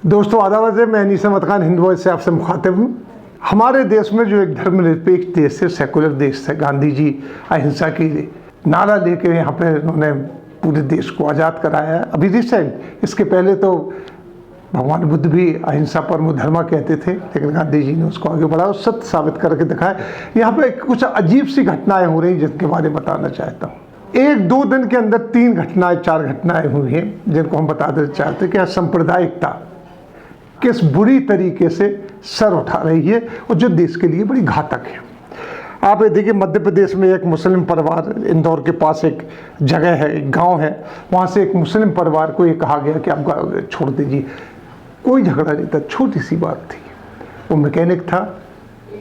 दोस्तों आदाब है, मैं अनीस अहमद खान हिंद वॉइस से आपसे मुखातिब हूँ। हमारे देश में जो एक धर्मनिरपेक्ष देश है, सेकुलर देश है, गांधी जी अहिंसा की नारा लेकर यहाँ पे उन्होंने पूरे देश को आज़ाद कराया है। अभी रिसेंट, इसके पहले तो भगवान बुद्ध भी अहिंसा परमो धर्मा कहते थे, लेकिन गांधी जी ने उसको आगे बढ़ाया और सत्य साबित करके दिखाया। यहाँ पे कुछ अजीब सी घटनाएं हो रही जिनके बारे में बताना चाहता हूँ। एक दो दिन के अंदर 4 घटनाएं हुई हैं जिनको हम बता देना चाहते हैं कि सांप्रदायिकता किस बुरी तरीके से सर उठा रही है और जो देश के लिए बड़ी घातक है। आप ये देखिए, मध्य प्रदेश में एक मुस्लिम परिवार, इंदौर के पास एक जगह है, एक गांव है, वहाँ से एक मुस्लिम परिवार को ये कहा गया कि आप छोड़ दीजिए। कोई झगड़ा नहीं था, छोटी सी बात थी। वो मैकेनिक था,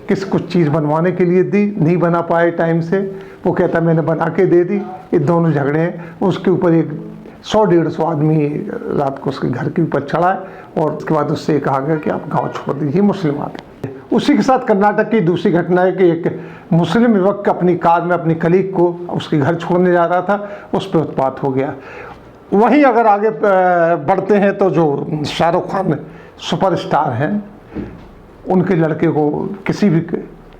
किस कुछ चीज़ बनवाने के लिए दी, नहीं बना पाए टाइम से, वो कहता मैंने बना के दे दी। ये दोनों झगड़े हैं। उसके ऊपर एक 100-150 आदमी रात को उसके घर के ऊपर चढ़ा है और उसके बाद उससे कहा गया कि आप गांव छोड़ दीजिए, मुस्लिम आदमी। उसी के साथ कर्नाटक की दूसरी घटना है कि एक मुस्लिम युवक अपनी कार में अपनी कलीग को उसके घर छोड़ने जा रहा था, उस पर उत्पात हो गया। वहीं अगर आगे बढ़ते हैं तो जो शाहरुख खान सुपरस्टार हैं, उनके लड़के को किसी भी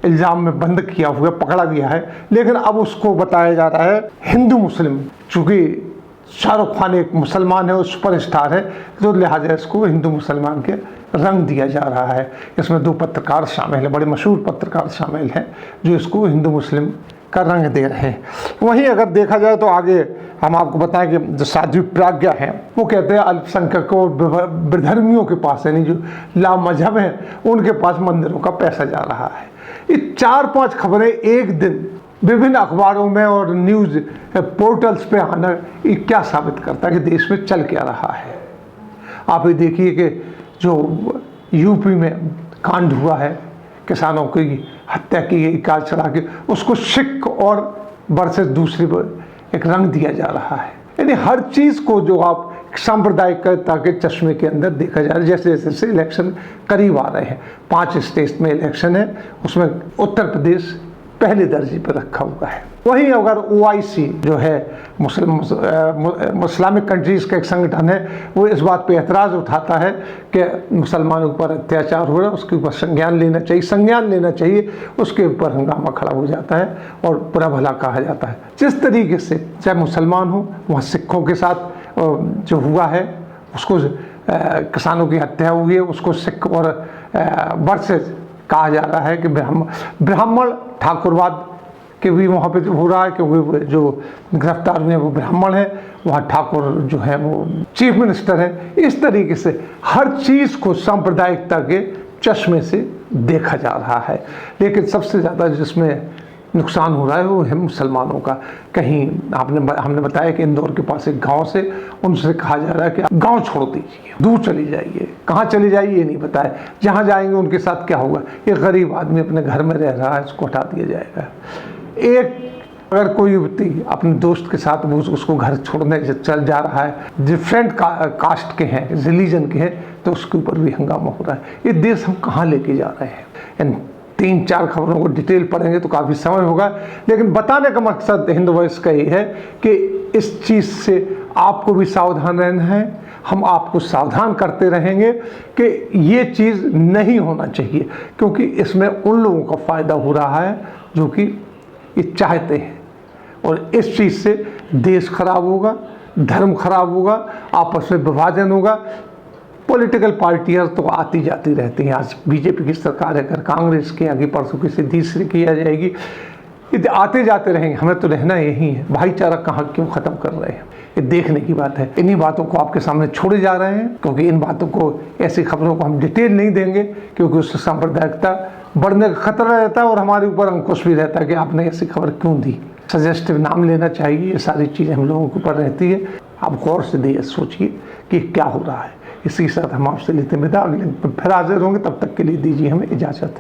इल्ज़ाम में बंद किया हुआ पकड़ा गया है, लेकिन अब उसको बताया जा रहा है हिंदू मुस्लिम। चूँकि शाहरुख खान एक मुसलमान है और सुपरस्टार है, तो लिहाजा इसको हिंदू मुसलमान के रंग दिया जा रहा है। इसमें 2 पत्रकार शामिल हैं, बड़े मशहूर पत्रकार शामिल हैं जो इसको हिंदू मुस्लिम का रंग दे रहे हैं। वहीं अगर देखा जाए तो आगे हम आपको बताएं कि जो साध्वी प्रज्ञा हैं, वो कहते हैं अल्पसंख्यकों और विधर्मियों के पास, यानी जो लामजहब हैं, उनके पास मंदिरों का पैसा जा रहा है। ये 4-5 खबरें एक दिन विभिन्न अखबारों में और न्यूज़ पोर्टल्स पे आना, ये क्या साबित करता है कि देश में चल क्या रहा है। आप ये देखिए कि जो यूपी में कांड हुआ है, किसानों की हत्या की गई कार चढ़ा के, उसको सिख और वर्सेस दूसरी एक रंग दिया जा रहा है। यानी हर चीज़ को जो आप सांप्रदायिकता के चश्मे के अंदर देखा जा रहा है। जैसे जैसे इलेक्शन करीब आ रहे हैं, 5 स्टेट में इलेक्शन है, उसमें उत्तर प्रदेश पहले दर्जे पर रखा हुआ है। वहीं अगर OIC जो है मुस्लिमिक कंट्रीज़ का एक संगठन है, वो इस बात पे एतराज़ उठाता है कि मुसलमानों पर अत्याचार हो रहा है, उसके ऊपर संज्ञान लेना चाहिए। उसके ऊपर हंगामा खड़ा हो जाता है और बुरा भला कहा जाता है। जिस तरीके से चाहे मुसलमान हो, वहाँ सिखों के साथ जो हुआ है, उसको किसानों की हत्या हुई है, उसको सिख और वर्सेस कहा जा रहा है कि ब्राह्मण ठाकुरवाद के भी वहाँ पे हो रहा है, क्योंकि जो गिरफ्तार हुए हैं वो ब्राह्मण हैं, वहाँ ठाकुर जो है वो चीफ मिनिस्टर है। इस तरीके से हर चीज़ को सांप्रदायिकता के चश्मे से देखा जा रहा है। लेकिन सबसे ज़्यादा जिसमें नुकसान हो रहा है वो है मुसलमानों का। कहीं हमने बताया कि इंदौर के पास एक गांव से उनसे कहा जा रहा है कि गांव छोड़ दीजिए, दूर चली जाइए। कहाँ चली जाइए ये नहीं बताया, जहाँ जाएंगे उनके साथ क्या होगा। एक गरीब आदमी अपने घर में रह रहा है, उसको हटा दिया जाएगा। अगर कोई व्यक्ति अपने दोस्त के साथ उसको घर छोड़ने चल जा रहा है, डिफरेंट कास्ट के हैं, रिलीजन के हैं, तो उसके ऊपर भी हंगामा हो रहा है। ये देश हम कहाँ लेके जा रहे हैं। इन 3-4 खबरों को डिटेल पढ़ेंगे तो काफ़ी समय होगा, लेकिन बताने का मकसद हिंद वॉइस का ये है कि इस चीज़ से आपको भी सावधान रहना है। हम आपको सावधान करते रहेंगे कि ये चीज़ नहीं होना चाहिए, क्योंकि इसमें उन लोगों का फ़ायदा हो रहा है जो कि ये चाहते हैं, और इस चीज़ से देश खराब होगा, धर्म खराब होगा, आपस में विभाजन होगा। पॉलिटिकल पार्टियाँ तो आती जाती रहती हैं। आज बीजेपी की सरकार है, अगर कांग्रेस की आगे परसों किसी तीसरी की आ जाएगी, ये आते जाते रहेंगे। हमें तो रहना यही है। भाईचारा कहाँ क्यों ख़त्म कर रहे हैं, ये देखने की बात है। इन्हीं बातों को आपके सामने छोड़े जा रहे हैं, क्योंकि इन बातों को, ऐसी खबरों को हम डिटेल नहीं देंगे, क्योंकि उससे सांप्रदायिकता बढ़ने का खतरा रहता है और हमारे ऊपर अंकुश भी रहता है कि आपने ऐसी खबर क्यों दी। सजेस्टिव नाम लेना चाहिए, ये सारी चीज़ें हम लोगों के ऊपर रहती है। आप गौर से दिए सोचिए कि क्या हो रहा है। इसी के साथ हम आपसे लेते हैं विदा। अगले फिर हाजिर होंगे, तब तक के लिए दीजिए हमें इजाज़त।